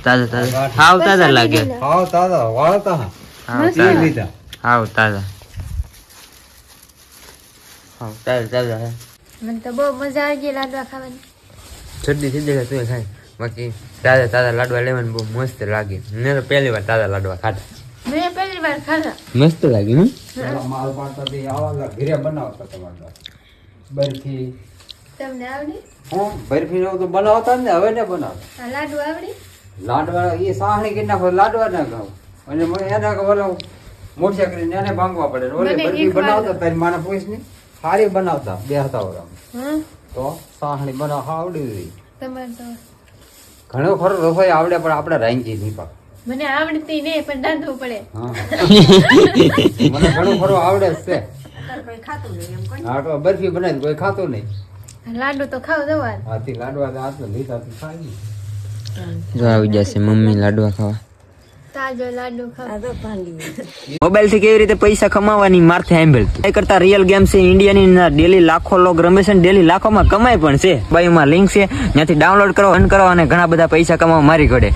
તાજા તાજા હાવ તાજા લાગે હાવ તાજા વાળતા હાવ એ તાજા લીધા હાવ તાજા હાવ તાજા તાજા હે મને તો બહુ મજા આવી ગઈ લાડવા ખાવાની. શરદી થઈ જાય તું ખાય બાકી તાજા તાજા લાડવા લેવાની બહુ મસ્ત લાગે મેં તો પહેલી વાર તાજા લાડવા ખાધા મેં પહેલી વાર ખાધા. મસ્ત લાગે ને માલ પાડતા તે આવા ઘરે બનાવતા તમારા બરફી તમને આવડી? હા બરફી નો તો બનાવતા ને હવે ને બનાવતા આ લાડુ આવડી? લાડવા એ સાહણી કે નાખો લાડવા ના ખાવ અને મને એના કે ઓલો મોટે કરીને એને ભાંગવા પડે ઓલે મને બરફી એક વાર બનાવતા તારી માને પૂછ ને સારી બનાવતા બે હતા ઓરા હા તો સાહણી બનાવ આવડી ગઈ તમારે તો ઘણો ખરો રસોઈ આવડે પણ આપણે રાંધી નહીં પાક મને આવડતી નહીં પણ રાંધવું પડે. હા મને ઘણું ખરું આવડે જ છે હા તો બરફી બનાવી કોઈ ખાતું નહીં લાડુ તો ખાવ જવા. હાથી લાડવા હાથ લીધા ખાઈ જો આવી જશે મમ્મી લાડવા ખાવા તાજો લાડુ ખાવ. મોબાઈલ થી કેવી રીતે પૈસા કમાવાની મારથી સાંભળતું એ કરતા રિયલ ગેમ છે ઇન્ડિયાની ડેલી લાખો લોગ રમે છે ડેલી લાખોમાં કમાય પણ છે બાયુમાં લિંક છે ત્યાંથી ડાઉનલોડ કરો અન કરો અને ઘણા બધા પૈસા કમાવા મારી ઘડે